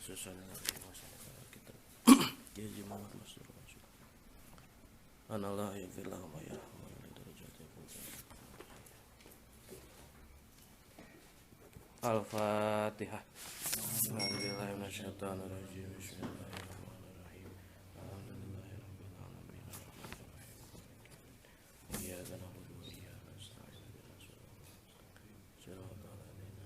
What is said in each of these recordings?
susunan kita Haji Muhammad Masrur anallah yafillah wa yarhamah Al-Fatihah. Alhamdulillah minasyaitonir rajim. Bismillahirrahmanirrahim. Alhamdulillahirabbil alamin. Iyyaka na'budu wa iyyaka nasta'in. Shiratal ladzina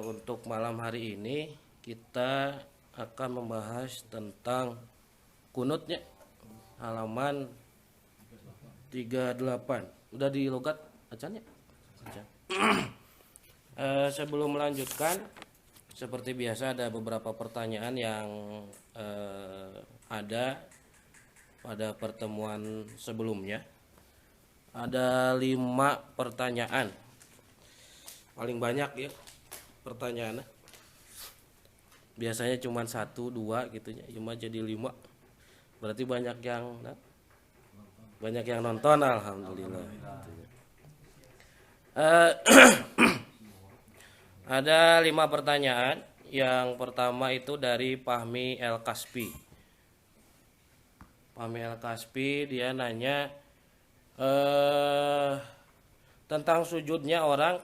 untuk malam hari ini kita akan membahas tentang kunutnya halaman 38. Udah di logat acannya? Acan. Sebelum melanjutkan, seperti biasa ada beberapa pertanyaan yang ada pada pertemuan sebelumnya. Ada 5 pertanyaan. Paling banyak ya pertanyaannya. Biasanya cuma 1, 2 gitu ya, cuma jadi 5. Berarti banyak yang nonton, alhamdulillah. Ada 5 pertanyaan. Yang pertama itu dari Fahmi El Kaspi. Fahmi El Kaspi dia nanya tentang sujudnya orang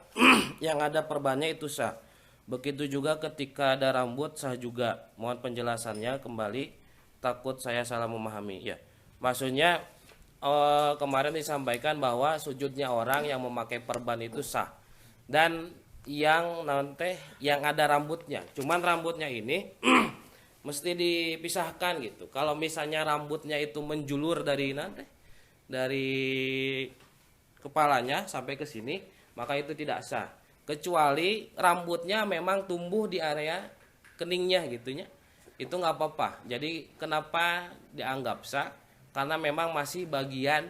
yang ada perbannya itu sah. Begitu juga ketika ada rambut sah juga. Mohon penjelasannya kembali, takut saya salah memahami. Ya, maksudnya kemarin disampaikan bahwa sujudnya orang yang memakai perban itu sah. Dan yang ada rambutnya. Cuman rambutnya ini mesti dipisahkan gitu. Kalau misalnya rambutnya itu menjulur dari kepalanya sampai ke sini, maka itu tidak sah. Kecuali rambutnya memang tumbuh di area keningnya gitunya, itu nggak apa-apa. Jadi kenapa dianggap sah? Karena memang masih bagian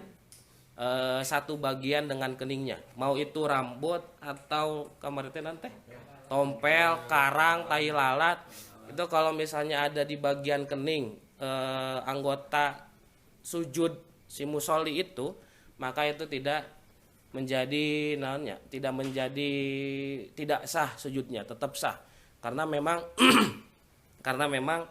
satu bagian dengan keningnya. Mau itu rambut atau tompel, karang, tai lalat, itu kalau misalnya ada di bagian kening anggota sujud si musolli itu, maka itu tidak tidak sah sujudnya, tetap sah karena memang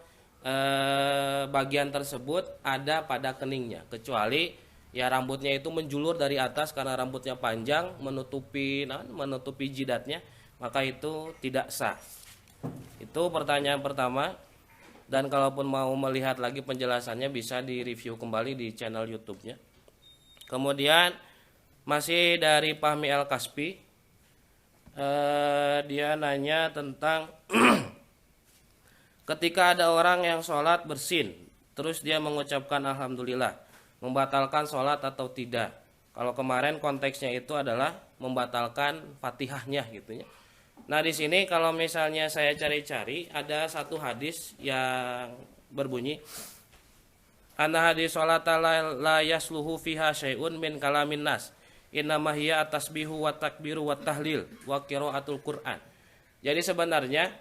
bagian tersebut ada pada keningnya, kecuali ya rambutnya itu menjulur dari atas karena rambutnya panjang menutupi jidatnya, maka itu tidak sah. Itu pertanyaan pertama. Dan kalaupun mau melihat lagi penjelasannya bisa direview kembali di channel YouTube-nya. Kemudian masih dari Fahmi El Kaspi, dia nanya tentang ketika ada orang yang sholat bersin, terus dia mengucapkan alhamdulillah, membatalkan sholat atau tidak. Kalau kemarin konteksnya itu adalah membatalkan fatihahnya gitunya. Nah di sini kalau misalnya saya cari-cari ada satu hadis yang berbunyi anna hadis sholata la yasluhu fiha syai'un min kalamin nas. Innama hiya atasbihu wa takbiru wa tahlil wa qiraatul Qur'an. Jadi sebenarnya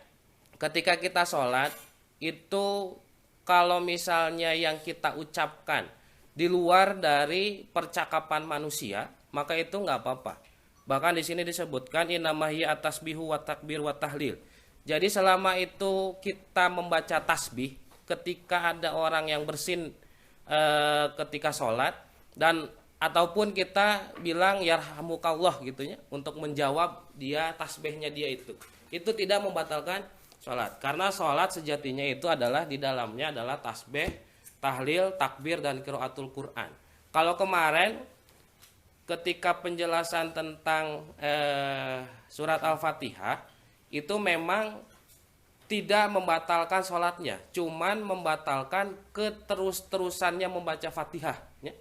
ketika kita sholat itu kalau misalnya yang kita ucapkan di luar dari percakapan manusia, maka itu nggak apa-apa. Bahkan di sini disebutkan innama hiya atasbihu wa takbir wa tahlil. Jadi selama itu kita membaca tasbih ketika ada orang yang bersin ketika sholat, dan ataupun kita bilang yarhamukallah gitunya untuk menjawab dia tasbihnya dia itu tidak membatalkan sholat, karena sholat sejatinya itu adalah di dalamnya adalah tasbih, tahlil, takbir, dan qiraatul Quran. Kalau kemarin ketika penjelasan tentang surat Al-Fatihah itu memang tidak membatalkan sholatnya, cuman membatalkan keterus-terusannya membaca Fatihah ya.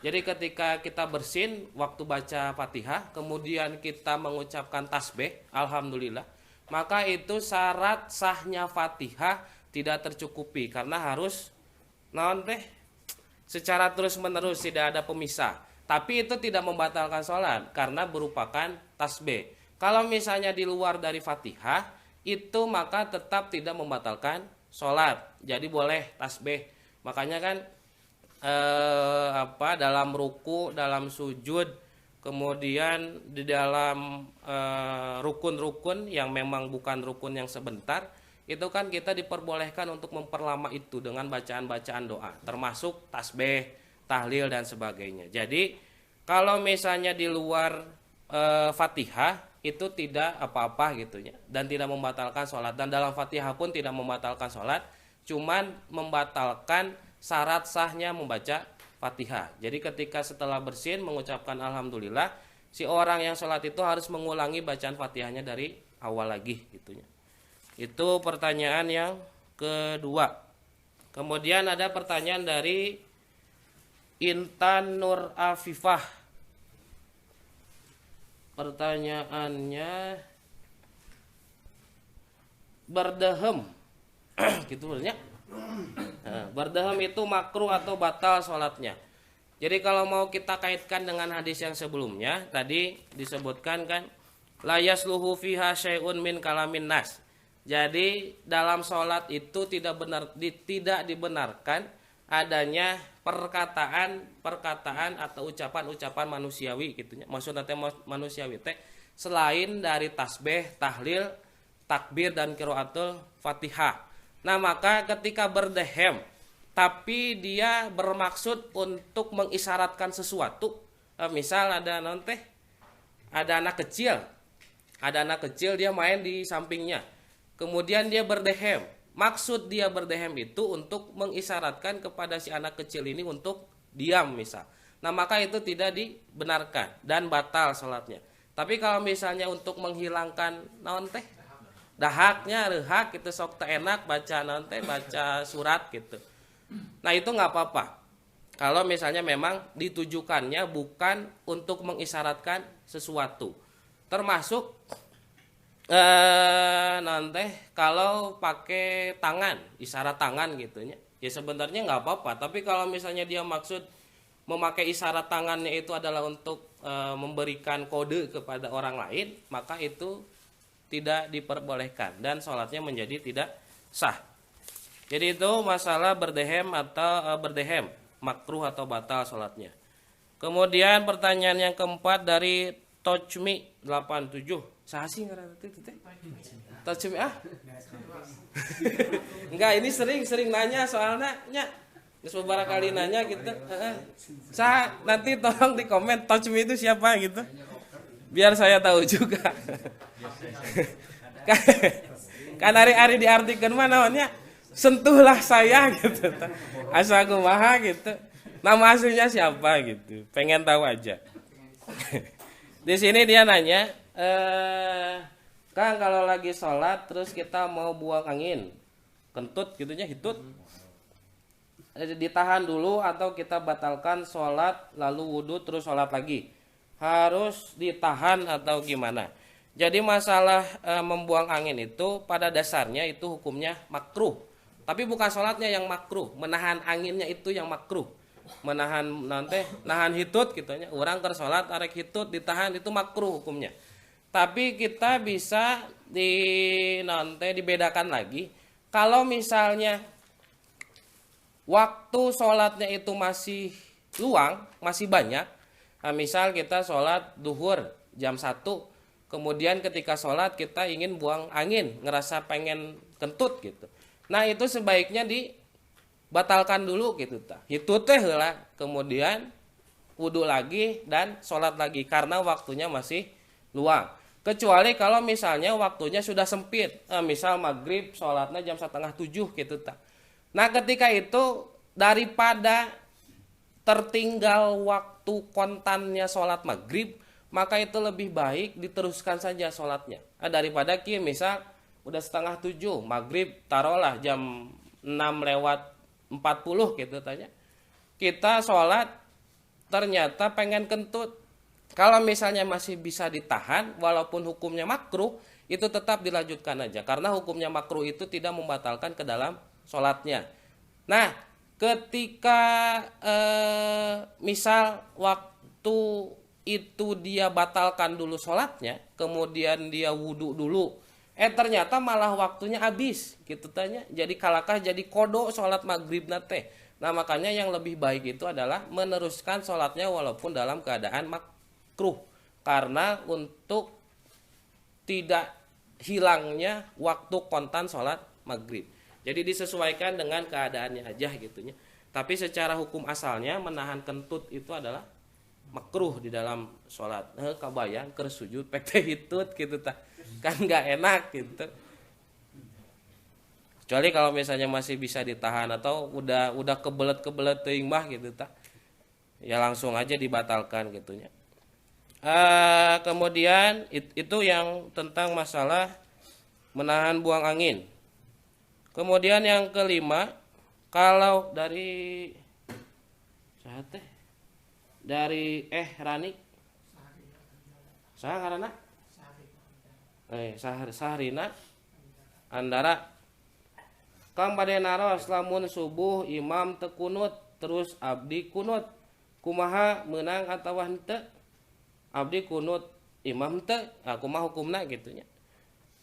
Jadi ketika kita bersin waktu baca Fatihah, kemudian kita mengucapkan tasbih, alhamdulillah, maka itu syarat sahnya Fatihah tidak tercukupi karena harus secara terus-menerus, tidak ada pemisah. Tapi itu tidak membatalkan sholat karena merupakan tasbih. Kalau misalnya di luar dari Fatihah, itu maka tetap tidak membatalkan sholat. Jadi boleh tasbih. Makanya kan dalam ruku, dalam sujud, kemudian di dalam rukun-rukun yang memang bukan rukun yang sebentar, itu kan kita diperbolehkan untuk memperlama itu dengan bacaan-bacaan doa, termasuk tasbih, tahlil dan sebagainya. Jadi kalau misalnya di luar Fatihah itu tidak apa-apa gitu ya, dan tidak membatalkan sholat, dan dalam Fatihah pun tidak membatalkan sholat, cuman membatalkan syarat sahnya membaca Fatihah. Jadi ketika setelah bersin mengucapkan alhamdulillah, si orang yang sholat itu harus mengulangi bacaan Fatihahnya dari awal lagi gitu ya. Itu pertanyaan yang kedua. Kemudian ada pertanyaan dari Intan Nur Afifah. Pertanyaannya, berdehem gitu sebenarnya. Berdehem itu makruh atau batal sholatnya. Jadi kalau mau kita kaitkan dengan hadis yang sebelumnya, tadi disebutkan kan, la yasluhu fiha syai'un min kalamin nas. Jadi dalam sholat itu tidak dibenarkan adanya perkataan atau ucapan manusiawi gitu nya. Maksudnya manusiawi teh selain dari tasbih, tahlil, takbir dan qiraatul Fatihah. Nah, maka ketika berdehem tapi dia bermaksud untuk mengisyaratkan sesuatu, misal ada anak kecil dia main di sampingnya. Kemudian dia berdehem. Maksud dia berdehem itu untuk mengisyaratkan kepada si anak kecil ini untuk diam misal. Nah, maka itu tidak dibenarkan dan batal sholatnya. Tapi kalau misalnya untuk menghilangkan dahaknya, rehak itu sok teu enak baca baca surat gitu. Nah, itu nggak apa-apa. Kalau misalnya memang ditujukannya bukan untuk mengisyaratkan sesuatu. Termasuk kalau pakai tangan, isyarat tangan gitunya, ya sebenarnya nggak apa-apa. Tapi kalau misalnya dia maksud memakai isyarat tangannya itu adalah untuk memberikan kode kepada orang lain, maka itu tidak diperbolehkan dan sholatnya menjadi tidak sah. Jadi itu masalah berdehem makruh atau batal sholatnya. Kemudian pertanyaan yang keempat dari Tojmi 87. Saha sih ngaranna teh? Tojmi Enggak, ini sering nanya soalnya nya. Geus beberapa kali nanya gitu. Nanti tolong di komen Tojmi itu siapa gitu. Biar saya tahu juga. Kan hari-hari diartikan mah naonnya? Sentuhlah saya gitu. Asa kumaha gitu. Nama aslinya siapa gitu. Pengen tahu aja. Di sini dia nanya, Kang, kalau lagi sholat terus kita mau buang angin, kentut gitunya, hitut, ditahan dulu atau kita batalkan sholat lalu wudhu terus sholat lagi? Harus ditahan atau gimana? Jadi masalah membuang angin itu pada dasarnya itu hukumnya makruh. Tapi bukan sholatnya yang makruh, menahan anginnya itu yang makruh. Nahan hitut gitunya, orang ke sholat arek hitut ditahan itu makruh hukumnya. Tapi kita bisa dibedakan lagi. Kalau misalnya waktu sholatnya itu masih luang, masih banyak. Nah, misal kita sholat duhur jam 1, kemudian ketika sholat kita ingin buang angin, ngerasa pengen kentut gitu. Nah, itu sebaiknya dibatalkan dulu gitu tah. Itu teh heula, kemudian wudu lagi dan sholat lagi karena waktunya masih luang. Kecuali kalau misalnya waktunya sudah sempit, misal maghrib sholatnya jam 6:30 gitu tah. Nah, ketika itu daripada tertinggal waktu kontannya sholat maghrib, maka itu lebih baik diteruskan saja sholatnya. Daripada misal udah 6:30 maghrib, taruhlah jam 6:40 gitu tanya. Kita sholat ternyata pengen kentut. Kalau misalnya masih bisa ditahan, walaupun hukumnya makruh, itu tetap dilanjutkan aja. Karena hukumnya makruh itu tidak membatalkan ke dalam sholatnya. Nah, ketika misal waktu itu dia batalkan dulu sholatnya, kemudian dia wudhu dulu, ternyata malah waktunya habis gitu tanya. Jadi kalakah jadi kodo sholat maghrib nate. Nah makanya yang lebih baik itu adalah meneruskan sholatnya walaupun dalam keadaan makruh, karena untuk tidak hilangnya waktu kontan sholat maghrib. Jadi disesuaikan dengan keadaannya aja gitunya. Tapi secara hukum asalnya menahan kentut itu adalah makruh di dalam sholat. Kabayang keur sujud pek teh hitut gitu tah. Kan nggak enak gitu. Kecuali kalau misalnya masih bisa ditahan atau udah kebelet teuing mah gitu tah. Ya langsung aja dibatalkan gitunya. Kemudian itu yang tentang masalah menahan buang angin. Kemudian yang kelima, kalau dari Rani saha ngaranna? Sahrina Andara. Kang bade naros lamun subuh imam teu kunut terus abdi kunut. Kumaha meunang atawa henteu? Abdi kunut imam teu. Kumaha hukumna gitunya.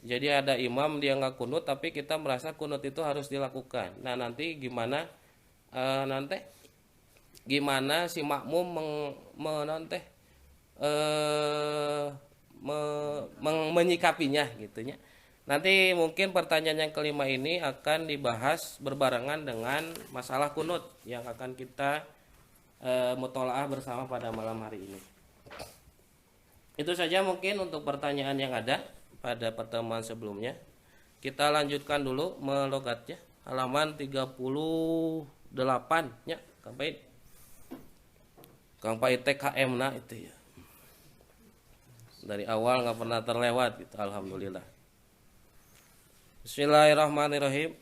Jadi ada imam dia nggak kunut tapi kita merasa kunut itu harus dilakukan. Nah nanti gimana si makmum menyikapinya gitunya. Nanti mungkin pertanyaan yang kelima ini akan dibahas berbarengan dengan masalah kunut yang akan kita mutolaah bersama pada malam hari ini. Itu saja mungkin untuk pertanyaan yang ada pada pertemuan sebelumnya. Kita lanjutkan dulu melogatnya halaman 38 nya Kang Pait TKM na itu ya. Dari awal nggak pernah terlewat gitu, alhamdulillah. Bismillahirrahmanirrahim.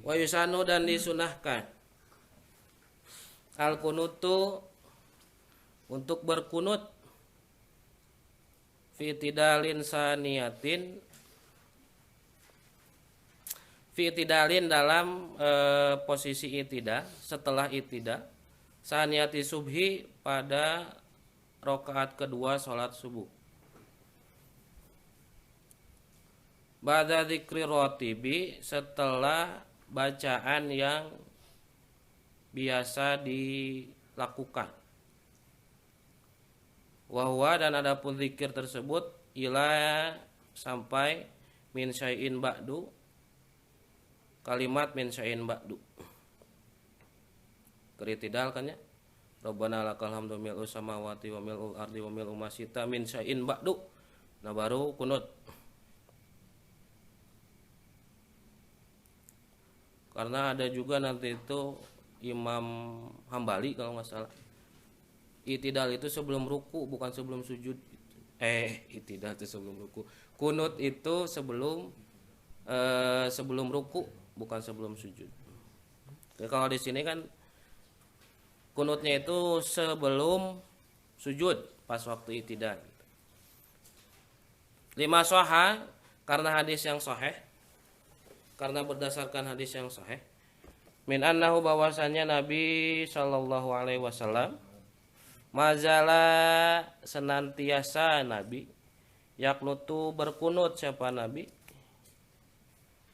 Wa yusanu dan disunahkan al kunutu untuk berkunut fi tidalin saniyatin fi tidalin dalam posisi itidal, setelah itidal saniyati subhi pada rakaat kedua salat subuh. Ba'da dzikri rotibi, setelah bacaan yang biasa dilakukan. Wahwa dan adapun zikir tersebut ila sampai min syai'in ba'du, kalimat min syai'in ba'du. Keritidal kan ya. Rabbana lakal hamdu mil'u samawati wa mil'ul ardi wa mil'u ma syi'ta min syai'in ba'du. Nah baru kunut. Karena ada juga nanti itu Imam Hambali kalau nggak salah. Itidal itu sebelum ruku bukan sebelum sujud. Itidal itu sebelum ruku. Kunut itu sebelum ruku bukan sebelum sujud. Kalau di sini kan kunutnya itu sebelum sujud pas waktu itidal. 5 sahih karena hadis yang sahih. Karena berdasarkan hadis yang sahih, min annahu bahwasannya Nabi sallallahu alaihi wasallam mazala senantiasa Nabi yaknutu berkunut siapa Nabi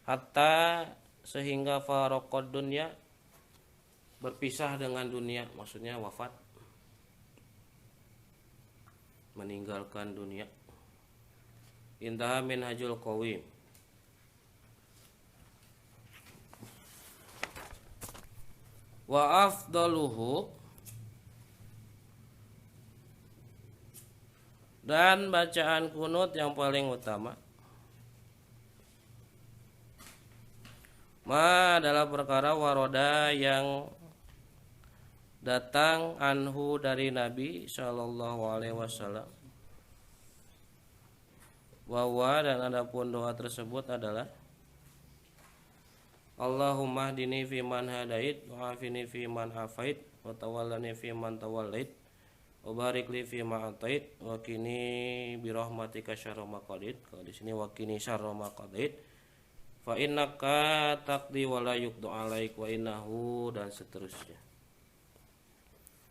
hatta sehingga faraqad dunya berpisah dengan dunia, maksudnya wafat, meninggalkan dunia. Intaha minhajul qawim. Wa afdaluhu, dan bacaan kunut yang paling utama ma adalah perkara waroda yang datang anhu dari Nabi sallallahu alaihi wasallam. Wa dan adapun doa tersebut adalah Allahumma hdini fi man hadait wa afini fi man afait wa tawallani fi man tawallait wa barik li fi ma atait wa qini bi rahmatika syarra ma qadait. Kalau di sini wa qini syarra ma qadait fa innaka taqdi wa la yuqdu alaik wa innahu, dan seterusnya.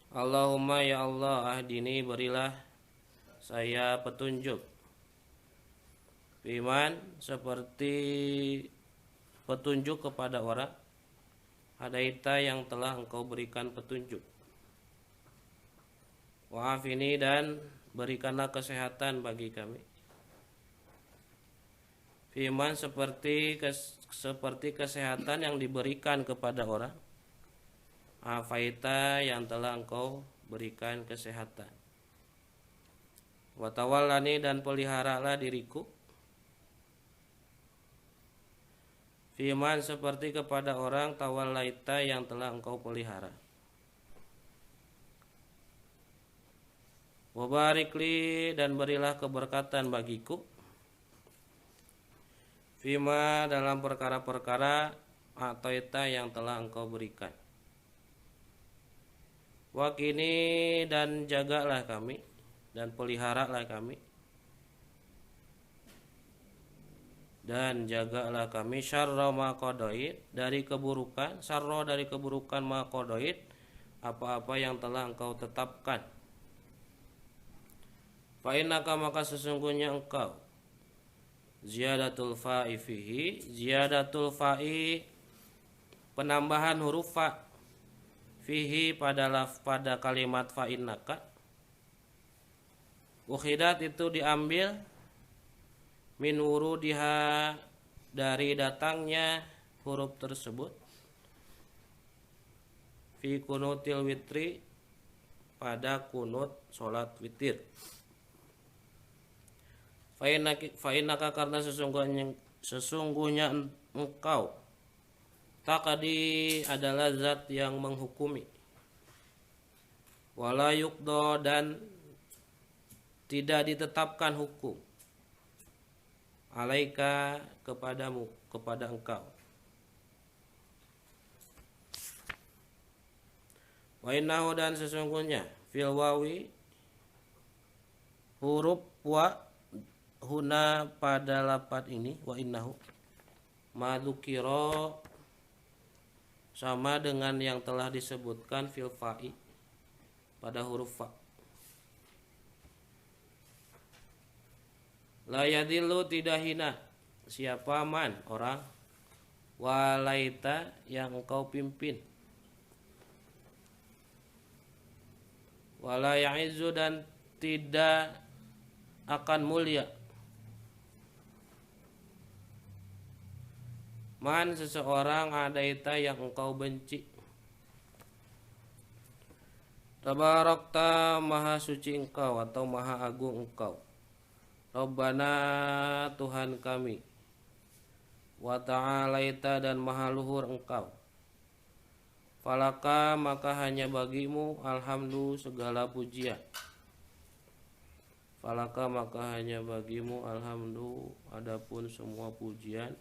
Allahumma ya Allah ahdini, berilah saya petunjuk, iman seperti petunjuk kepada orang hadaita yang telah engkau berikan petunjuk, wa'afini dan berikanlah kesehatan bagi kami, fiman seperti kesehatan yang diberikan kepada orang, afaita yang telah engkau berikan kesehatan, watawallani dan peliharalah diriku, fiman seperti kepada orang tawallaita yang telah engkau pelihara, wabarikli dan berilah keberkatan bagiku, fima dalam perkara-perkara ataita yang telah engkau berikan, wakini dan jagalah kami dan peliharalah kami dan jagalah kami syarra ma qadait dari keburukan, syarra dari keburukan ma qadait apa-apa yang telah engkau tetapkan, fa innaka maka sesungguhnya engkau, ziyadatul fa'i fihi, ziyadatul fa'i penambahan huruf fa, fihi pada kalimat fa innaka, ukhidat itu diambil, min wurudiha dari datangnya huruf tersebut, fi kunutil witri pada kunut sholat witir, fa innaka karena sesungguhnya engkau, taqdi adalah zat yang menghukumi, wala yuqda dan tidak ditetapkan hukum, alaika kepadamu, kepada engkau, wa innahu dan sesungguhnya, fil wawi huruf wa huna pada lafaz ini, wa innahu madzukira sama dengan yang telah disebutkan fil fa'i pada huruf fa, la yadillu tidak hina siapa man orang, walaita yang engkau pimpin, wala ya'izzu dan tidak akan mulia, man seseorang adaita yang engkau benci, tabarakta maha suci engkau atau maha agung engkau, Rabbana Tuhan kami, wa ta'alaita dan maha luhur engkau, falaka maka hanya bagimu alhamdu segala pujian, falaka maka hanya bagimu alhamdu adapun semua pujian,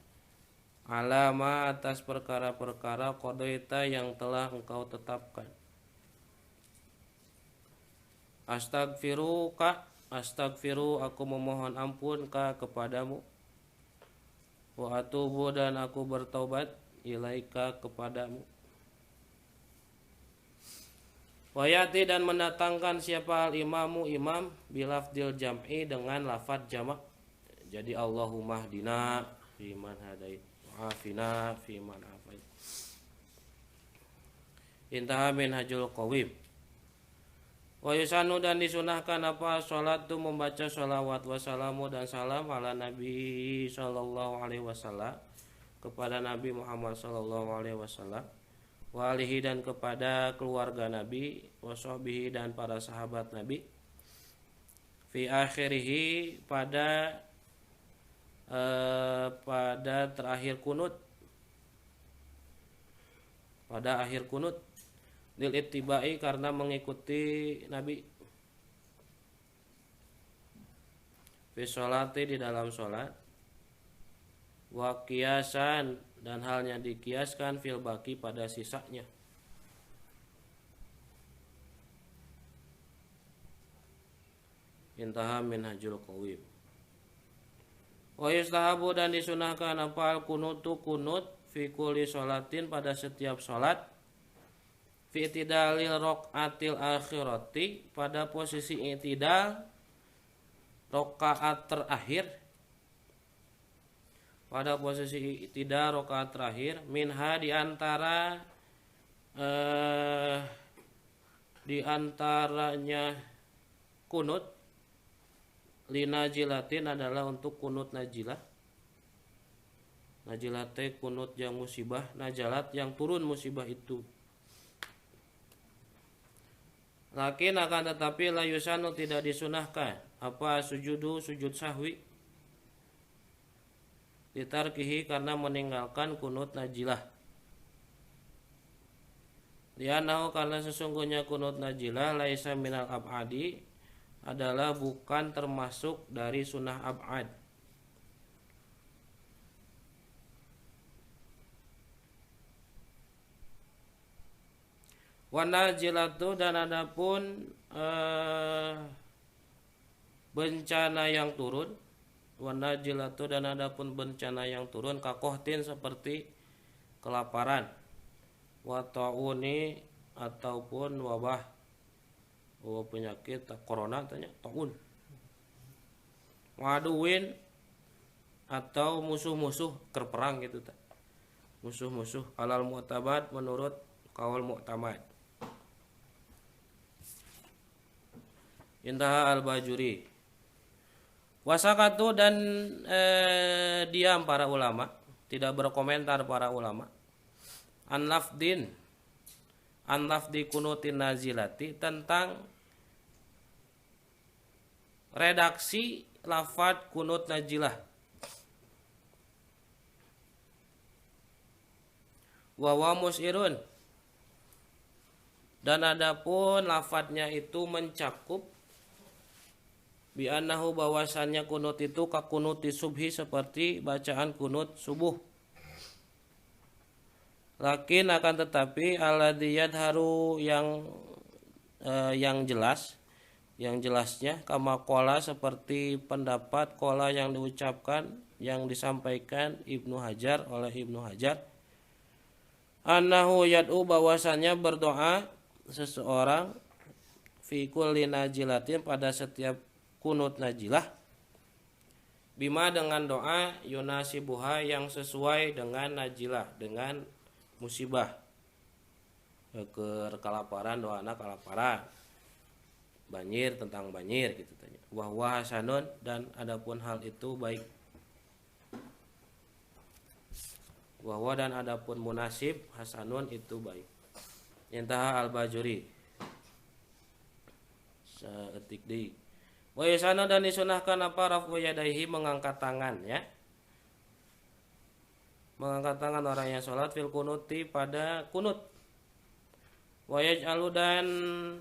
alama atas perkara-perkara qadaita yang telah engkau tetapkan, astagfiru aku memohon ampun kepadamu, wa atubu dan aku bertobat ilaika kepadamu, wayati dan mendatangkan siapa al imamu imam bilafdil jam'i dengan lafaz jamak, jadi Allahumma hdina fiman hadait wa'afina fiman afait. Intaha minhajul qawim. Wa yusanu dan disunahkan apa sholat itu membaca sholawat wassalamu dan salam ala Nabi sallallahu alaihi wasallam kepada Nabi Muhammad sallallahu alaihi wasallam, wa alihi dan kepada keluarga Nabi, wa sahbihi dan para sahabat Nabi, fi akhirihi pada terakhir kunut, pada akhir kunut, lil ittibai karena mengikuti Nabi, fi sholati di dalam sholat, wa qiyasan dan halnya dikiaskan fil baki pada sisanya. Intaha minhajul qawim. Wa yustahabu dan disunahkan apa kunutu kunut fi kulli sholatin pada setiap sholat, fi itidalil rokaatil akhirati pada posisi itidal rokaat terakhir, pada posisi itidal rokaat terakhir, minha diantara Di antaranya kunut linajilatin adalah untuk kunut najilah. Najilah teh kunut yang musibah, najalat yang turun musibah itu. Lakin akan tetapi la yusanu tidak disunahkan apa sujud sahwi ditarkihi karena meninggalkan kunut najilah. Lianahu karena sesungguhnya kunut najilah laisa minal ab'adi adalah bukan termasuk dari sunnah ab'ad. Wanajilatu dan adapun bencana yang turun. Wanajilatu dan adapun bencana yang turun kakohtin seperti kelaparan, watauni ataupun wabah, penyakit corona tanya taun, waduin atau musuh-musuh kerperang gitu ta. Musuh-musuh alal mu'tabad menurut kaul mu'tamad. Intaha al-Bajuri. Wasakatu dan diam para ulama, tidak berkomentar para ulama. An lafdi kunutin nazilati tentang redaksi lafad kunut najilah. Wa musirun dan adapun lafadnya itu mencakup bi annahu bahwasannya kunut itu ka kunuti subhi seperti bacaan kunut subuh. Lakin akan tetapi alladzi yadharu yang jelasnya kama qala seperti pendapat qala yang diucapkan yang disampaikan Ibnu Hajar oleh Ibnu Hajar annahu yad'u bahwasannya berdoa seseorang fi kulli najilatin pada setiap kunut najilah bima dengan doa yunasibuha yang sesuai dengan najilah dengan musibah kelaparan doana kelaparan banjir tentang banjir gitu tanya wahwa hasanun dan adapun hal itu baik wahwa dan adapun munasib hasanun itu baik. Intaha al-Bajuri seetik deui. Wa yasana dan disunahkan apa rafu yadaihi mengangkat tangan ya. Mengangkat tangan orang yang sholat fil kunuti pada kunut. Wa yaj'alu dan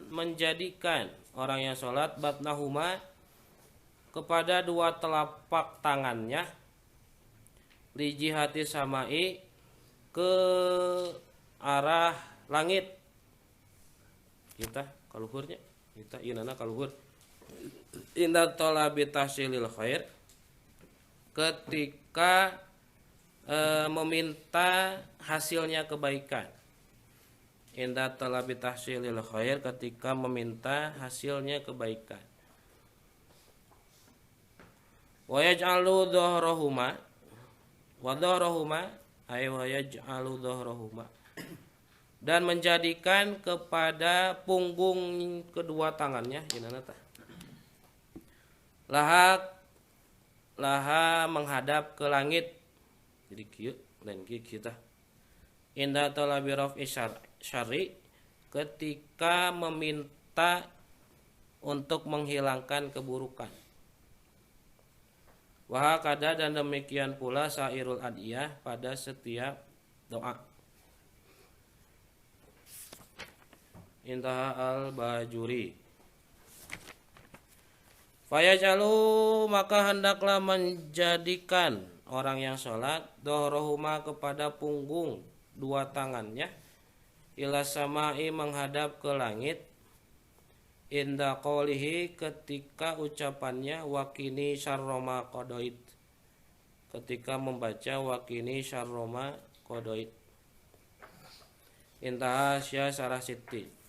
menjadikan orang yang sholat batnahuma kepada dua telapak tangannya li jihati samai ke arah langit. Kita kaluhurnya kita inana kaluhur inda talabi tahsilil khair ketika meminta hasilnya kebaikan. Inda talabi tahsilil khair ketika meminta hasilnya kebaikan. Wa yaj'alu dhahrahuma wa dhahrahuma ay wa yaj'alu dhahrahuma dan menjadikan kepada punggung kedua tangannya inana tah laha menghadap ke langit. Jadi kieu lain kieu kita. Inda talabi raf'i syar'i ketika meminta untuk menghilangkan keburukan. Wa hakada dan demikian pula sairul adiyah pada setiap doa. Intaha al-Bajuri. Fayajalu maka hendaklah menjadikan orang yang sholat dohrohuma kepada punggung dua tangannya ila samai menghadap ke langit inda qawlihi ketika ucapannya wakini syarroma qadoid ketika membaca wakini syarroma qadoid. Intaha sya sarah siti.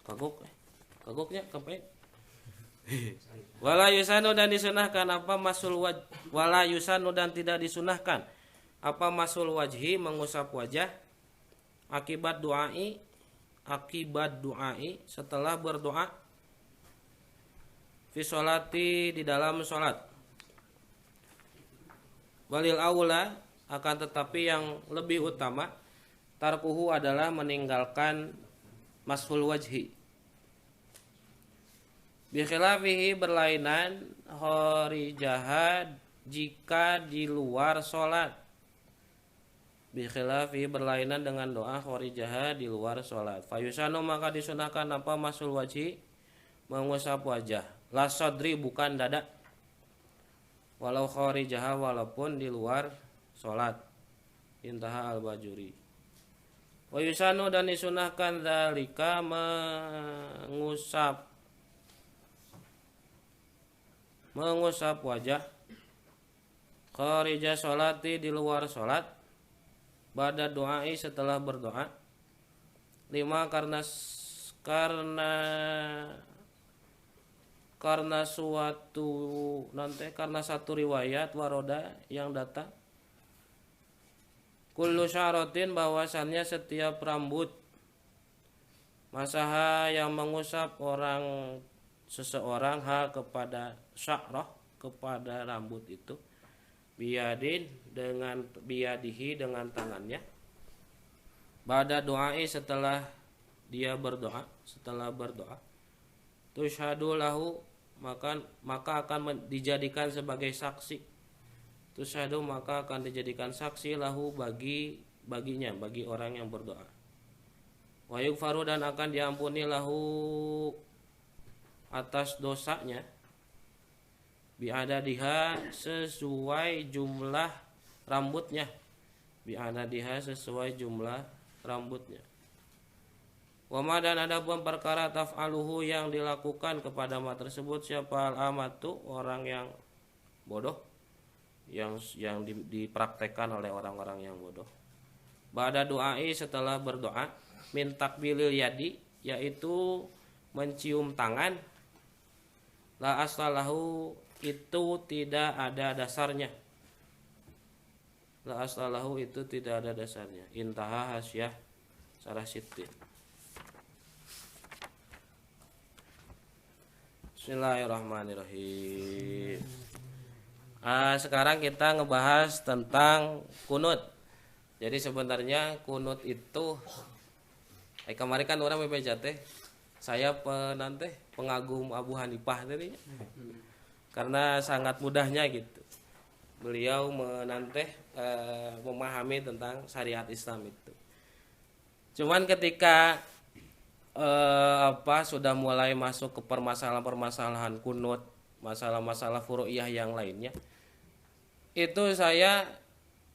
Kagoknya kapan? Wala yusanu dan disunahkan apa masul wala yusanu dan tidak disunahkan Apa masul wajhi, mengusap wajah, akibat du'ai setelah berdoa, fi sholati di dalam sholat. Walil aula, akan tetapi yang lebih utama, tarkuhu adalah meninggalkan masul wajhi. Bikhilafihi, berlainan khorijahad jika di luar sholat. Bikhilafihi, berlainan dengan doa khorijahad di luar sholat. Fayusanu, maka disunahkan apa masul wajhi, mengusap wajah. La sodri, bukan dada. Walau khorijahah, walaupun di luar sholat. Intaha al-Bajuri. Wayusanu, dan disunahkan dzalika, mengusap wajah kharija sholati di luar sholat, ba'da doai setelah berdoa, 5 karena satu riwayat waroda yang datang, kullu syaratin, bahwasannya setiap rambut, masaha yang mengusap seseorang kepada sya'rah, kepada rambut itu, biyadihi dengan tangannya, ba'da doai setelah dia berdoa, tusyhadu lahu, maka akan dijadikan sebagai saksi, tusyhadu, maka akan dijadikan saksi lahu baginya, bagi orang yang berdoa. Wa yughfaru, dan akan diampuni lahu atas dosanya, bi'adadiha, sesuai jumlah rambutnya, Wa ma, dan adapun perkara taf'aluhu yang dilakukan kepada ma tersebut, siapa al-amatu, orang yang bodoh, yang dipraktekkan oleh orang-orang yang bodoh. Ba'da du'ai, setelah berdoa, min takbilil yadi, yaitu mencium tangan, la aslalahu, itu tidak ada dasarnya. Intaha hasyah sarah sitin. Bismillahirrahmanirrahim. Sekarang kita ngebahas tentang kunut. Jadi sebenarnya kunut itu, kemarin kan orang bebeja teh, saya pengagum Abu Hanifah tadi, karena sangat mudahnya gitu beliau memahami tentang syariat Islam itu. Cuman ketika sudah mulai masuk ke permasalahan kunut, masalah-masalah furu'iyah yang lainnya, itu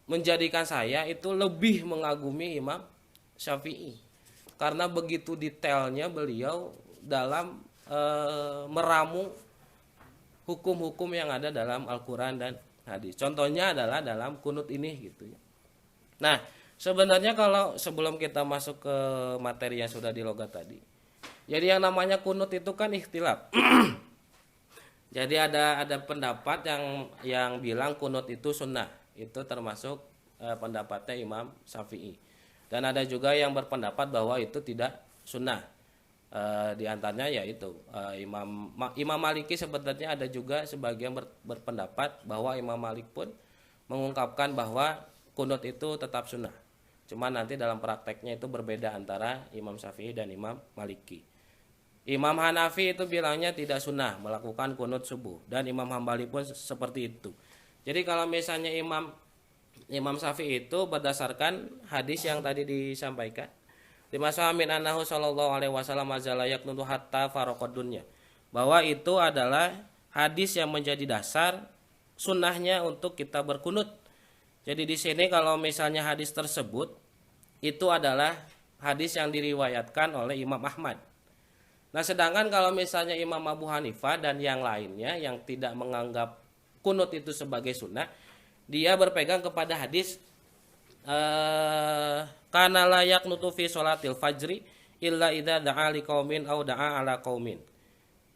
menjadikan saya itu lebih mengagumi Imam Syafi'i, karena begitu detailnya beliau dalam meramu hukum-hukum yang ada dalam Al-Quran dan hadis. Contohnya adalah dalam kunut ini gitu ya. Nah, sebenarnya kalau sebelum kita masuk ke materi yang sudah di logat tadi, jadi yang namanya kunut itu kan ikhtilaf. Jadi ada pendapat yang bilang kunut itu sunnah, itu termasuk pendapatnya Imam Syafi'i. Dan ada juga yang berpendapat bahwa itu tidak sunnah. Di antaranya yaitu Imam Maliki. Sebenarnya ada juga sebagian berpendapat bahwa Imam Malik pun mengungkapkan bahwa kunut itu tetap sunnah. Cuma nanti dalam prakteknya itu berbeda antara Imam Syafi'i dan Imam Maliki. Imam Hanafi itu bilangnya tidak sunnah melakukan kunut subuh, dan Imam Hambali pun seperti itu. Jadi kalau misalnya Imam Syafi'i itu berdasarkan hadis yang tadi disampaikan, di masa amin anahu sallallahu alaihi wasallam azalayak nuntu hatta faraqad dunya, bahwa itu adalah hadis yang menjadi dasar sunnahnya untuk kita berkunut. Jadi di sini kalau misalnya hadis tersebut itu adalah hadis yang diriwayatkan oleh Imam Ahmad. Nah, sedangkan kalau misalnya Imam Abu Hanifah dan yang lainnya yang tidak menganggap kunut itu sebagai sunnah, dia berpegang kepada hadis kana layak nutu fi sholatil fajri illa idza da'a liqaumin au da'a ala qaumin.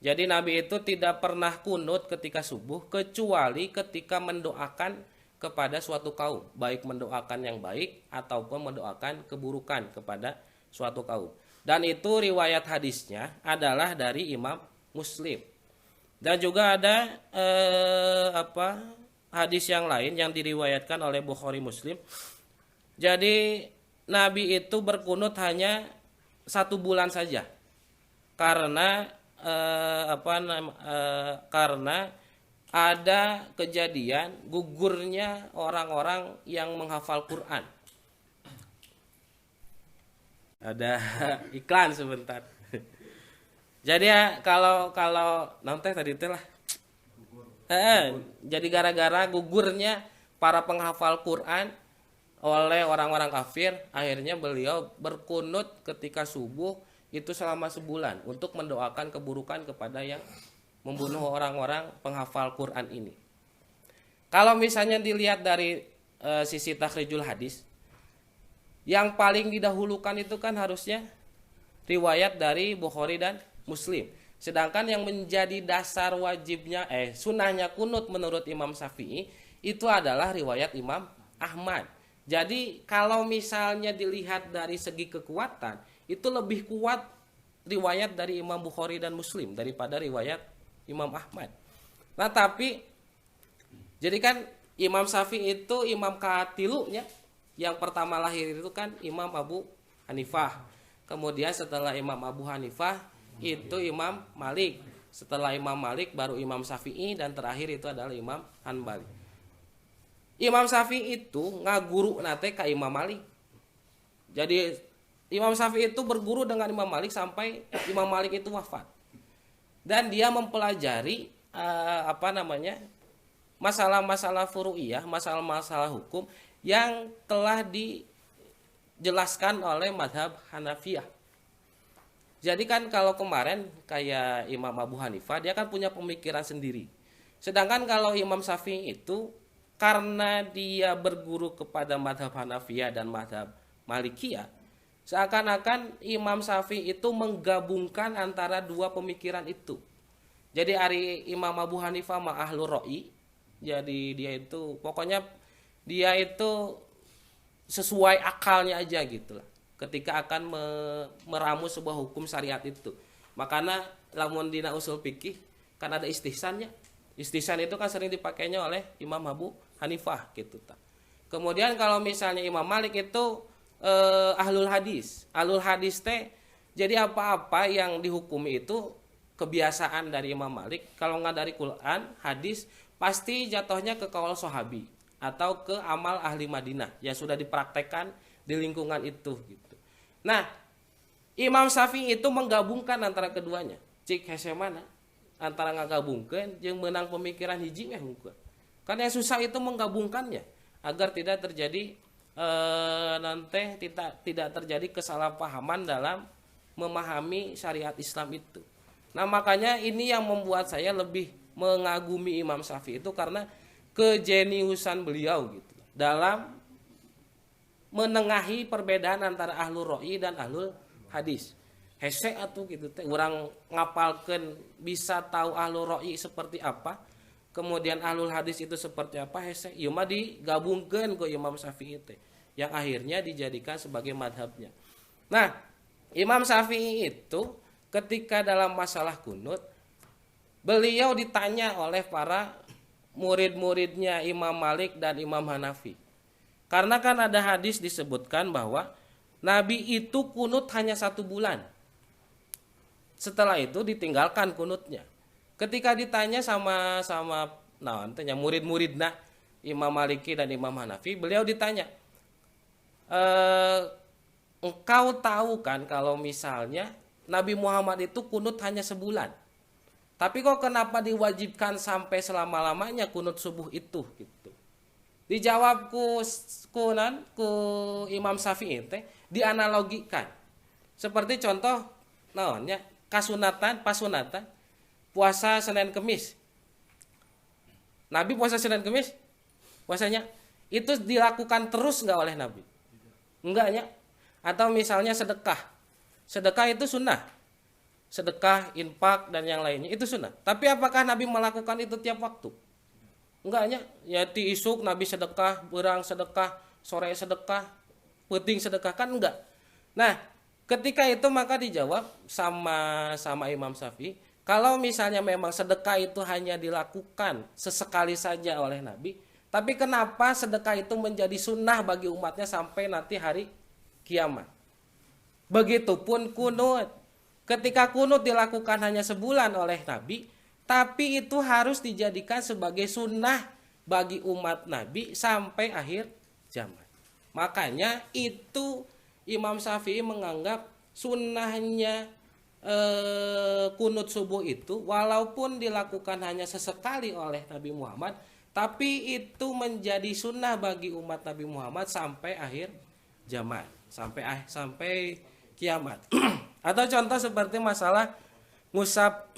Jadi Nabi itu tidak pernah kunut ketika subuh kecuali ketika mendoakan kepada suatu kaum, baik mendoakan yang baik ataupun mendoakan keburukan kepada suatu kaum. Dan itu riwayat hadisnya adalah dari Imam Muslim. Dan juga ada hadis yang lain yang diriwayatkan oleh Bukhari Muslim. Jadi Nabi itu berkunut hanya 1 bulan saja, karena karena ada kejadian gugurnya orang-orang yang menghafal Quran. Ada iklan sebentar. Jadi ya kalau nanti tadi itu lah. Jadi gara-gara gugurnya para penghafal Quran oleh orang-orang kafir, akhirnya beliau berkunut ketika subuh itu selama sebulan untuk mendoakan keburukan kepada yang membunuh orang-orang penghafal Quran ini. Kalau misalnya dilihat dari sisi takhrijul hadis, yang paling didahulukan itu kan harusnya riwayat dari Bukhari dan Muslim. Sedangkan yang menjadi dasar wajibnya sunahnya kunut menurut Imam Syafi'i itu adalah riwayat Imam Ahmad. Jadi kalau misalnya dilihat dari segi kekuatan, itu lebih kuat riwayat dari Imam Bukhari dan Muslim daripada riwayat Imam Ahmad. Nah tapi jadi kan Imam Syafi'i itu imam katilunya, yang pertama lahir itu kan Imam Abu Hanifah. Kemudian setelah Imam Abu Hanifah itu Imam Malik. Setelah Imam Malik baru Imam Syafi'i, dan terakhir itu adalah Imam Hanbali. Imam Syafi'i itu ngaguru nate ka Imam Malik. Jadi Imam Syafi'i itu berguru dengan Imam Malik sampai Imam Malik itu wafat. Dan dia mempelajari masalah-masalah furu'iyah, masalah-masalah hukum yang telah dijelaskan oleh mazhab Hanafiyah. Jadi kan kalau kemarin kayak Imam Abu Hanifah, dia kan punya pemikiran sendiri. Sedangkan kalau Imam Syafi'i itu karena dia berguru kepada mazhab Hanafiyah dan mazhab Malikiyah, seakan-akan Imam Syafi'i itu menggabungkan antara dua pemikiran itu. Jadi hari Imam Abu Hanifah mah ahlur ra'i. Jadi dia itu pokoknya dia itu sesuai akalnya aja gitu lah ketika akan meramu sebuah hukum syariat itu. Makanya lamun dina usul fikih kan ada istihsannya. Istihsan itu kan sering dipakainya oleh Imam Abu Hanifah gitu ta. Kemudian kalau misalnya Imam Malik itu ahlul hadis. Ahlul hadis teh jadi apa-apa yang dihukumi itu kebiasaan dari Imam Malik. Kalau nggak dari Quran, hadis, pasti jatuhnya ke kaul sahabi atau ke amal ahli Madinah yang sudah dipraktekkan di lingkungan itu gitu. Nah, Imam Syafi'i itu menggabungkan antara keduanya. Cik hese mana? Antara ngagabungkeun jeung menang pemikiran hiji meh hungkeun. Karena yang susah itu menggabungkannya agar tidak terjadi nanti tidak terjadi kesalahpahaman dalam memahami syariat Islam itu. Nah, makanya ini yang membuat saya lebih mengagumi Imam Syafi'i itu karena kejeniusan beliau gitu dalam menengahi perbedaan antara ahlul ra'i dan ahlul hadis. Hese atuh gitu teh urang ngapalkeun bisa tahu ahlul ra'i seperti apa, kemudian ahlul hadis itu seperti apa, hese ieu mah digabungkeun ku Imam Syafi'i teh yang akhirnya dijadikan sebagai madhabnya. Nah, Imam Syafi'i itu ketika dalam masalah kunut, beliau ditanya oleh para murid-muridnya Imam Malik dan Imam Hanafi. Karena kan ada hadis disebutkan bahwa Nabi itu kunut hanya 1 bulan. Setelah itu ditinggalkan kunutnya. Ketika ditanya sama murid-muridnya Imam Maliki dan Imam Hanafi, beliau ditanya, engkau tahu kan kalau misalnya Nabi Muhammad itu kunut hanya sebulan. Tapi kok kenapa diwajibkan sampai selama-lamanya kunut subuh itu gitu. Dijawab ku Imam Syafi'i teh dianalogikan. Seperti contoh naonnya pasunatan puasa Senin Kemis. Nabi puasa Senin Kemis puasanya itu dilakukan terus enggak oleh Nabi? Enggaknya. Atau misalnya sedekah. Sedekah itu sunnah. Sedekah, infak dan yang lainnya itu sunnah. Tapi apakah Nabi melakukan itu tiap waktu? enggaknya ya ti isuk nabi sedekah, berang sedekah, sore sedekah, penting sedekah kan enggak. Nah, ketika itu maka dijawab sama Imam Syafi'i, kalau misalnya memang sedekah itu hanya dilakukan sesekali saja oleh Nabi, tapi kenapa sedekah itu menjadi sunnah bagi umatnya sampai nanti hari kiamat? Begitupun kunut. Ketika kunut dilakukan hanya sebulan oleh Nabi, tapi itu harus dijadikan sebagai sunnah bagi umat Nabi sampai akhir zaman. Makanya itu Imam Syafi'i menganggap sunnahnya kunut subuh itu walaupun dilakukan hanya sesekali oleh Nabi Muhammad, tapi itu menjadi sunnah bagi umat Nabi Muhammad sampai akhir zaman, sampai kiamat. Atau contoh seperti masalah ngusap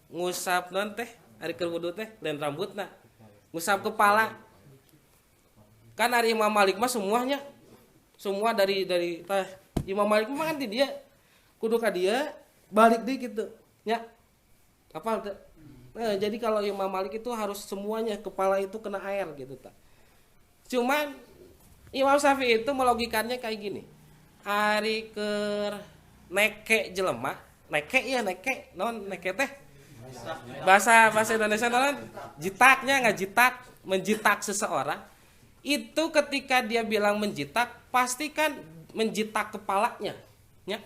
ngusap non teh hari kerwudu teh dan rambutna, ngusap kepala. Kan hari Imam Malik mah semuanya semua dari Imam Malik mah kan di dia kudu ka dia balik deh gitu nya apa tuh. Nah, jadi kalau Imam Malik itu harus semuanya kepala itu kena air gitu tak. Cuman Imam Syafi'i itu melogikannya kayak gini. Ari keur neke jelema, neke iya neke, non neke teh. Bahasa Indonesia non jitaknya ngajitak, menjitak seseorang. Itu ketika dia bilang menjitak, pasti kan menjitak kepalanya, ya.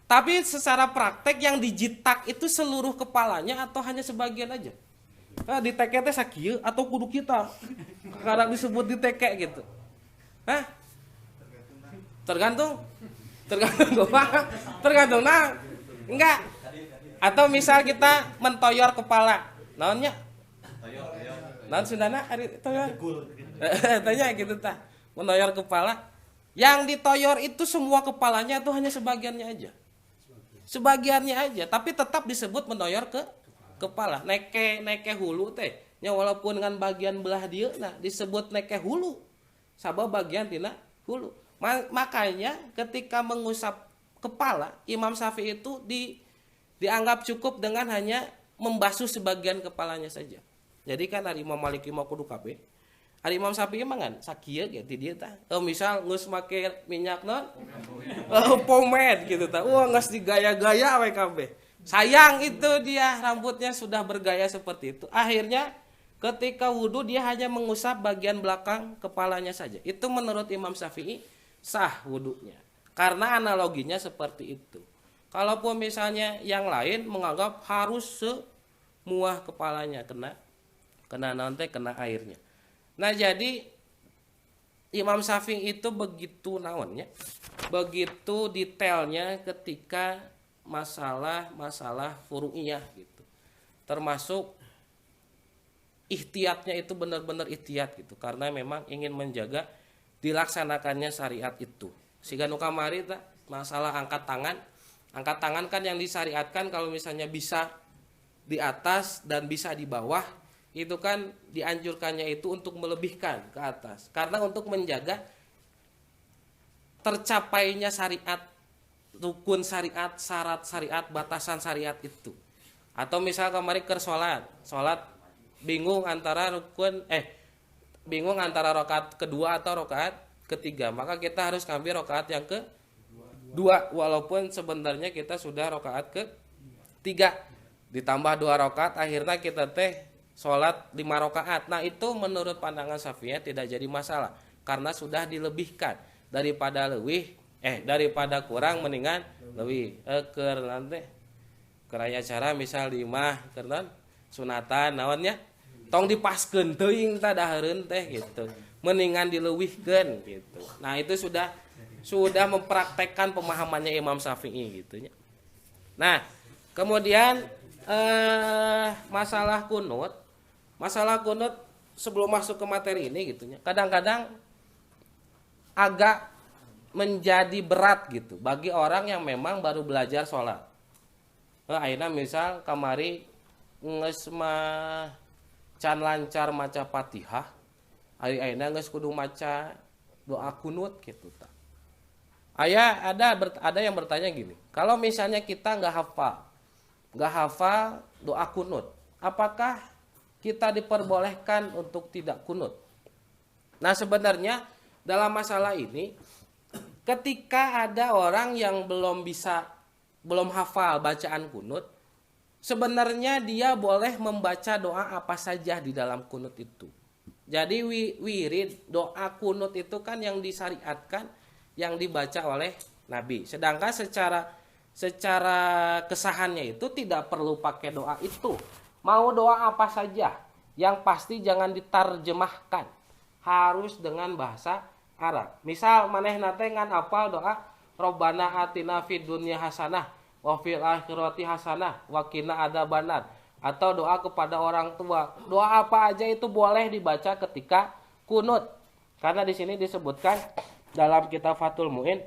Tapi secara praktek yang dijitak itu seluruh kepalanya atau hanya sebagian aja? Nah, di teke teh sakieu atau kudu kita? Kadang disebut di teke gitu. Hah? Tergantung nah enggak, atau misal kita mentoyor kepala naonnya naon sundana ari toyor tanya gitu tah, mentoyor kepala, yang ditoyor itu semua kepalanya atau hanya sebagiannya aja, tapi tetap disebut mentoyor ke kepala. Neke hulu teh nya walaupun dengan bagian belah dieu nah disebut neke hulu sabab bagian tina hulu. Makanya ketika mengusap kepala, Imam Syafi'i itu dianggap cukup dengan hanya membasuh sebagian kepalanya saja. Jadi kan ari Imam Malik mah kudu kabeh. Ari Imam Syafi'i mah kan sakieu ge ti dieu tah. Misal geus make minyak naon? Pomade gitu tah. Geus digaya-gaya we kabeh. Sayang itu dia rambutnya sudah bergaya seperti itu. Akhirnya ketika wudu dia hanya mengusap bagian belakang kepalanya saja. Itu menurut Imam Syafi'i sah wudunya. Karena analoginya seperti itu. Kalaupun misalnya yang lain menganggap harus semua kepalanya kena nanti kena airnya. Nah, jadi Imam Syafi'i itu begitu naonnya, begitu detailnya ketika masalah furu'iyah gitu. Termasuk ihtiyatnya itu benar-benar ihtiyat gitu, karena memang ingin menjaga dilaksanakannya syariat itu. Siga nu kamari tah masalah angkat tangan kan yang disyariatkan kalau misalnya bisa di atas dan bisa di bawah, itu kan dianjurkannya itu untuk melebihkan ke atas, karena untuk menjaga tercapainya syariat, rukun syariat, syarat syariat, batasan syariat itu. Atau misal kemarin ke salat bingung antara rakaat kedua atau rakaat ketiga, maka kita harus ngambil rakaat yang kedua walaupun sebenarnya kita sudah rakaat ketiga, ditambah 2 rakaat akhirnya kita salat 5 rakaat. Nah, itu menurut pandangan Syafi'i tidak jadi masalah karena sudah dilebihkan daripada kurang mendingan leuwih keur nanti keraya cara misal 5 keur sunatan naonnya tong dipaskeun teuing tah dahareun teh gitu, mendingan dileuwihkeun gitu. Nah, itu sudah mempraktekkan pemahamannya Imam Syafi'i gitu nya. Nah, kemudian masalah kunut sebelum masuk ke materi ini gitu nya, kadang-kadang agak menjadi berat gitu bagi orang yang memang baru belajar sholat. Ayeuna misal kamari geus mah can lancar maca Fatihah, ayeuna geus kudu maca doa kunut gitu tah. Ada yang bertanya gini, kalau misalnya kita nggak hafal nggak hafal doa kunut, apakah kita diperbolehkan untuk tidak kunut? Nah sebenarnya dalam masalah ini, ketika ada orang yang belum hafal bacaan kunut, sebenarnya dia boleh membaca doa apa saja di dalam kunut itu. Jadi wirid doa kunut itu kan yang disyariatkan, yang dibaca oleh Nabi. Sedangkan secara kesahannya itu tidak perlu pakai doa itu. Mau doa apa saja, yang pasti jangan diterjemahkan, harus dengan bahasa Arab. Misal manehna teh ngan hafal doa Robbana atina fid dunya hasanah wa fil akhirati hasanah wa qina adzabannar, atau doa kepada orang tua. Doa apa aja itu boleh dibaca ketika kunut. Karena di sini disebutkan dalam kitab Fathul Muin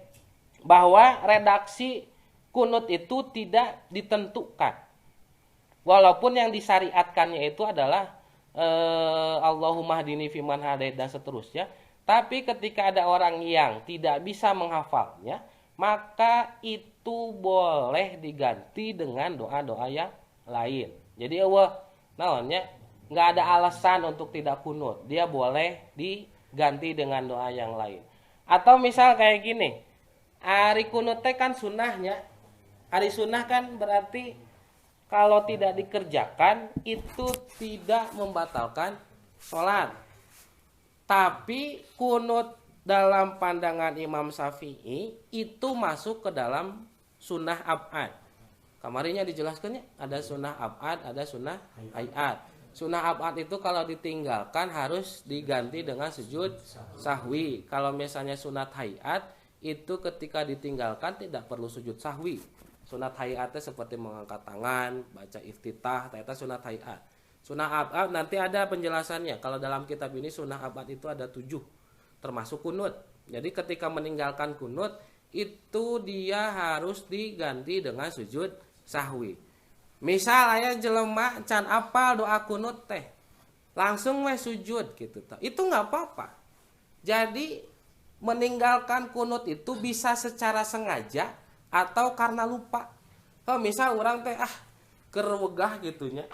bahwa redaksi kunut itu tidak ditentukan. Walaupun yang disyariatkannya itu adalah Allahumma hdini fiman hadait dan seterusnya. Tapi ketika ada orang yang tidak bisa menghafalnya, maka itu boleh diganti dengan doa-doa yang lain. Jadi naonnya nggak ada alasan untuk tidak kunut. Dia boleh diganti dengan doa yang lain. Atau misal kayak gini, ari kunut teh kan sunnahnya. Ari sunnah kan berarti kalau tidak dikerjakan itu tidak membatalkan sholat. Tapi kunut dalam pandangan Imam Syafi'i itu masuk ke dalam sunnah ab'ad. Kamarinya dijelaskannya ada sunnah ab'ad, ada sunnah hayat. Sunnah ab'ad itu kalau ditinggalkan harus diganti dengan sujud sahwi. Kalau misalnya sunat hayat itu ketika ditinggalkan tidak perlu sujud sahwi. Sunat hayatnya seperti mengangkat tangan, baca iftitah, itu sunat hayat. Sunnah ab'ad nanti ada penjelasannya. Kalau dalam kitab ini sunnah ab'ad itu ada 7, termasuk kunut. Jadi ketika meninggalkan kunut itu dia harus diganti dengan sujud sahwi. Misal aya jelema can apal doa kunut teh, langsung we sujud gitu. Itu nggak apa-apa. Jadi meninggalkan kunut itu bisa secara sengaja atau karena lupa. Kalau misal orang teh keur wegah gitunya,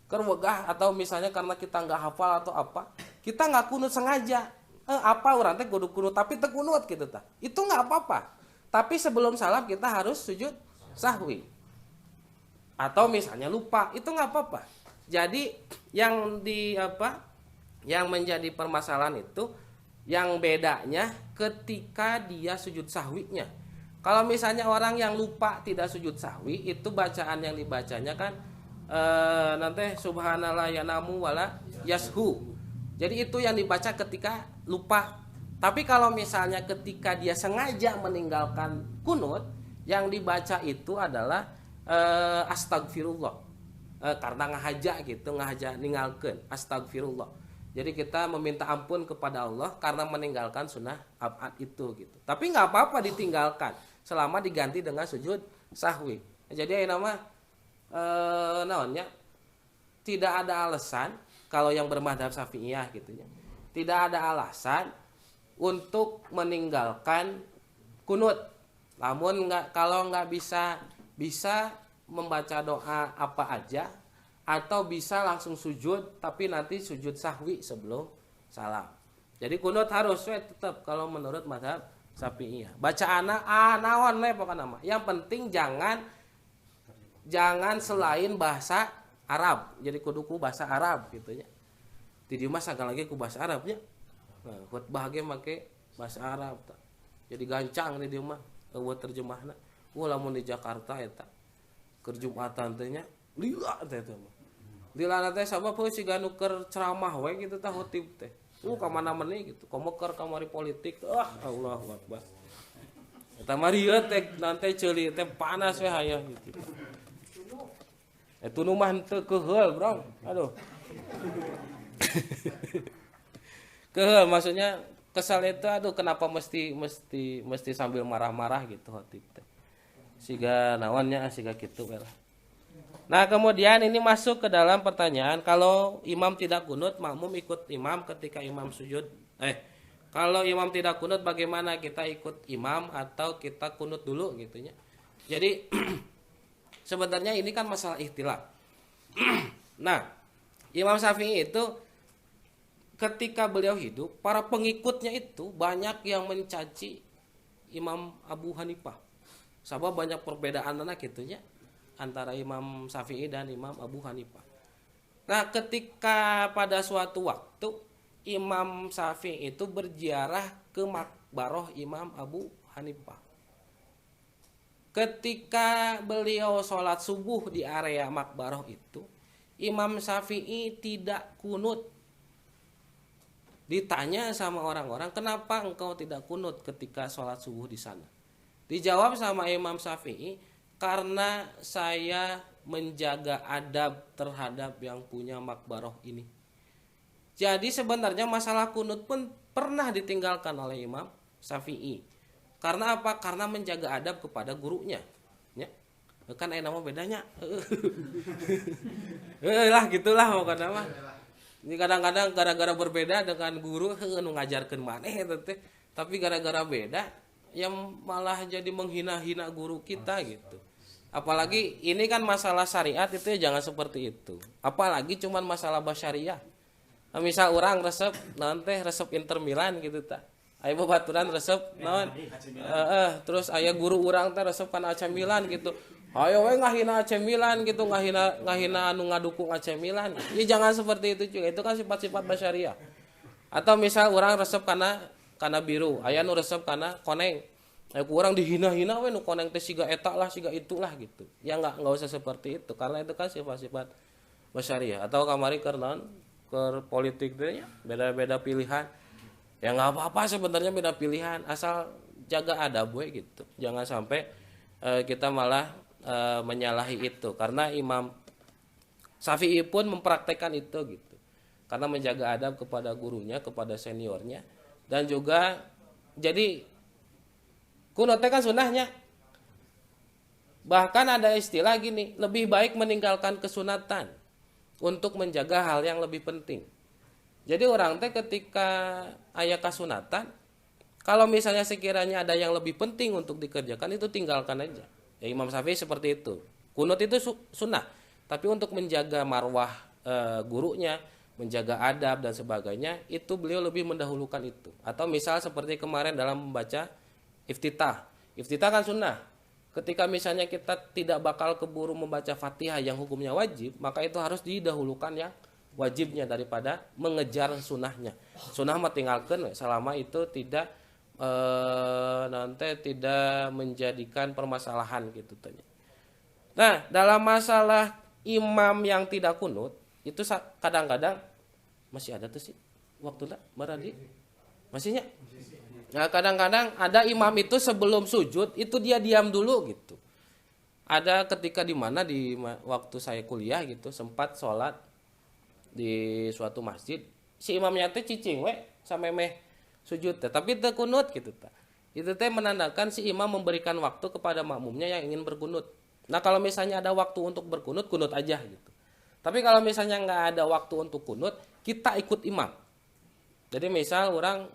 keur wegah, atau misalnya karena kita nggak hafal atau apa, kita nggak kunut sengaja. Apa orang teh kudu kunut tapi teu kunut gitu tah. Itu nggak apa-apa. Tapi sebelum salam kita harus sujud sahwi. Atau misalnya lupa, itu nggak apa-apa. Jadi yang menjadi permasalahan itu yang bedanya ketika dia sujud sahwinya. Kalau misalnya orang yang lupa tidak sujud sahwi, itu bacaan yang dibacanya kan nanti subhanallah yanamu wala yashu. Jadi itu yang dibaca ketika lupa. Tapi kalau misalnya ketika dia sengaja meninggalkan kunut, yang dibaca itu adalah astagfirullah. Karena ngahaja gitu, ngahaja ninggalkeun astagfirullah. Jadi kita meminta ampun kepada Allah karena meninggalkan sunnah ab'ad itu gitu. Tapi nggak apa-apa ditinggalkan selama diganti dengan sujud sahwi. Jadi nama naonnya tidak ada alasan kalau yang bermadzhab Syafi'iyah gitu ya. Tidak ada alasan untuk meninggalkan kunut. Namun kalau nggak bisa membaca doa apa aja, atau bisa langsung sujud tapi nanti sujud sahwi sebelum salam. Jadi kunut harus tetap kalau menurut mazhab Syafi'iyah. Bacaan naon we pokokna mah. Yang penting jangan selain bahasa Arab. Jadi kudu ku bahasa Arab gitu nya. Di dieu mah sagala lagi ku bahasa Arabnya. Nah, khutbah ge make bahasa Arab ta. Jadi gancang di dieu mah eueuh terjemahna. Lamun di Jakarta eta keur Jumatan teh nya lila teh eta mah. Lila teh sabab siga nu keur ceramah we gitu tah khotib teh. Ka mana meuni gitu. Komoker kamari politik. Allahu Akbar. Eta mah rieu teh nanti ceuli teh panas we hayang gitu. Itu nu mah henteu keheul, Bro. Aduh. Keheul maksudnya kesal itu aduh kenapa mesti sambil marah-marah gitu khotib teh. Siga naonnya siga kitu we lah. Nah, kemudian ini masuk ke dalam pertanyaan kalau imam tidak kunut, makmum ikut imam ketika imam sujud. Kalau imam tidak kunut bagaimana, kita ikut imam atau kita kunut dulu gitu ya. Jadi Sebenarnya ini kan masalah ikhtilaf. Nah, Imam Syafi'i itu ketika beliau hidup, para pengikutnya itu banyak yang mencaci Imam Abu Hanifah. Sabab banyak perbedaan anak gitunya antara Imam Syafi'i dan Imam Abu Hanifah. Nah, ketika pada suatu waktu Imam Syafi'i itu berziarah ke makbaroh Imam Abu Hanifah. Ketika beliau sholat subuh di area makbaroh itu, Imam Syafi'i tidak kunut. Ditanya sama orang-orang, kenapa engkau tidak kunut ketika sholat subuh di sana? Dijawab sama Imam Syafi'i, karena saya menjaga adab terhadap yang punya makbaroh ini. Jadi sebenarnya masalah kunut pun pernah ditinggalkan oleh Imam Syafi'i. Karena apa? Karena menjaga adab kepada gurunya. Ya. Kan nama bedanya. Lah gitulah pokoknya mah. Ini kadang-kadang gara-gara berbeda dengan guru nu ngajarkeun maneh teh. Tapi gara-gara beda yang malah jadi menghina-hina guru kita gitu. Apalagi ini kan masalah syariat itu ya jangan seperti itu. Apalagi cuman masalah basyariah. Misal orang resep nanti resep Inter Milan gitu tak. Aya babaturan resep naon? Terus aya guru urang teh resep kana AC Milan gitu. Ayo we ngahina AC Milan gitu, ngahina anu ngadukung AC Milan. Ya jangan seperti itu juga. Itu kan sifat-sifat basyariah. Atau misal orang resep kana biru, aya nu resep kana koneng. Aya urang dihina-hina we nu koneng teh siga eta lah, siga itulah gitu. Ya enggak usah seperti itu karena itu kan sifat-sifat basyariah. Atau kamari keur naon? Keur politik teh beda-beda pilihan. Ya nggak apa-apa sebenarnya beda pilihan, asal jaga adab we gitu. Jangan sampai kita malah menyalahi itu, karena Imam Syafi'i pun mempraktekkan itu gitu. Karena menjaga adab kepada gurunya, kepada seniornya, dan juga jadi kunut kan sunahnya. Bahkan ada istilah gini, lebih baik meninggalkan kesunatan untuk menjaga hal yang lebih penting. Jadi orang teh ketika aya kasunatan, kalau misalnya sekiranya ada yang lebih penting untuk dikerjakan itu tinggalkan aja. Ya, Imam Syafi'i seperti itu. Kunut itu sunnah, tapi untuk menjaga marwah gurunya, menjaga adab dan sebagainya, itu beliau lebih mendahulukan itu. Atau misal seperti kemarin dalam membaca iftitah. Iftitah kan sunnah. Ketika misalnya kita tidak bakal keburu membaca Fatihah yang hukumnya wajib, maka itu harus didahulukan yang wajibnya daripada mengejar sunnahnya. Sunnah mah tinggalkan selama itu tidak nanti tidak menjadikan permasalahan gitu tanya. Nah, dalam masalah imam yang tidak kunut itu kadang-kadang masih ada tuh sih waktu tak berarti masihnya. Nah, kadang-kadang ada imam itu sebelum sujud itu dia diam dulu gitu. Ada ketika di mana di waktu saya kuliah gitu sempat sholat di suatu masjid, si imamnya teh cicing we sampai meh sujud teh, tapi teu kunut gitu tah. Itu teh menandakan si imam memberikan waktu kepada makmumnya yang ingin berkunut. Nah, kalau misalnya ada waktu untuk berkunut, kunut aja gitu. Tapi kalau misalnya nggak ada waktu untuk kunut, kita ikut imam. Jadi misal orang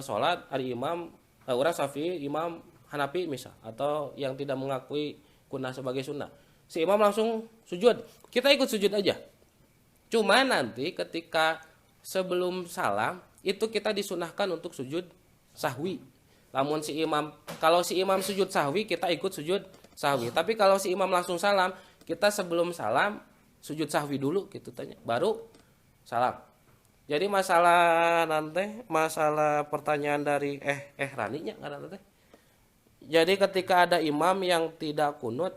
sholat ada imam, orang Syafi'i, imam Hanafi misal, atau yang tidak mengakui kunah sebagai sunnah. Si imam langsung sujud, kita ikut sujud aja. Cuma nanti ketika sebelum salam itu kita disunahkan untuk sujud sahwi. Namun kalau si imam sujud sahwi kita ikut sujud sahwi. Tapi kalau si imam langsung salam, kita sebelum salam sujud sahwi dulu gitu tanya, baru salam. Jadi masalah pertanyaan dari Raninya kan teh. Jadi ketika ada imam yang tidak kunut,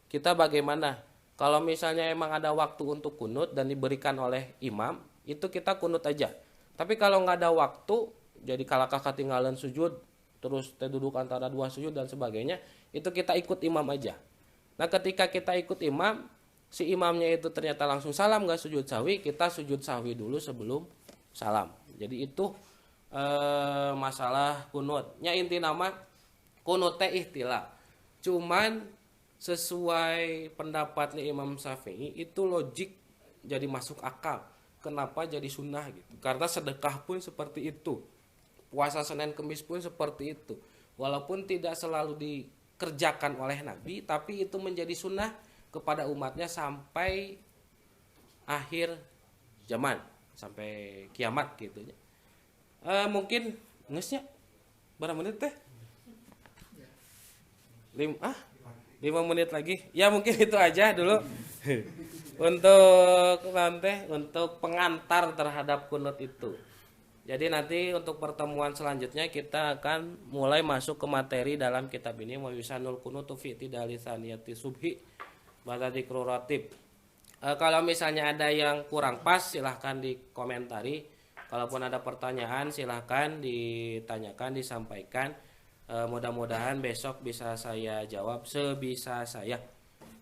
kita bagaimana? Kalau misalnya emang ada waktu untuk kunut dan diberikan oleh imam, itu kita kunut aja. Tapi kalau nggak ada waktu, jadi kalakah ketinggalan sujud, terus duduk antara dua sujud dan sebagainya, itu kita ikut imam aja. Nah, ketika kita ikut imam, si imamnya itu ternyata langsung salam nggak sujud sahwi, kita sujud sahwi dulu sebelum salam. Jadi itu masalah kunutnya, inti nama kunut teh ikhtilaf. Cuman sesuai pendapatnya Imam Syafi'i itu logik jadi masuk akal. Kenapa jadi sunnah gitu? Karena sedekah pun seperti itu, puasa Senin Kemis pun seperti itu. Walaupun tidak selalu dikerjakan oleh Nabi, tapi itu menjadi sunnah kepada umatnya sampai akhir zaman, sampai kiamat gitu ya. Mungkin ngesnya berapa menit teh? 5 menit lagi. Ya mungkin itu aja dulu. Untuk pengantar terhadap kunut itu. Jadi nanti untuk pertemuan selanjutnya kita akan mulai masuk ke materi dalam kitab ini, Wawisanul kunutu fi tidali saniyati subhi bahasa dzikru ratib. Kalau misalnya ada yang kurang pas silahkan dikomentari. Kalaupun ada pertanyaan silahkan ditanyakan, disampaikan. Mudah-mudahan besok bisa saya jawab sebisa saya.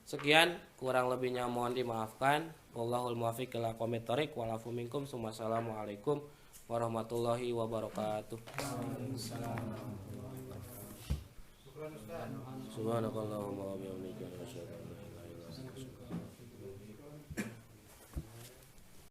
Sekian, kurang lebihnya mohon dimaafkan. Wallahul muwaffiq ila aqwamit thoriq wal afu minkum. Wassalamualaikum warahmatullahi wabarakatuh. Subhanakallahumma wa bihamdika asyhadu an la ilaha illa anta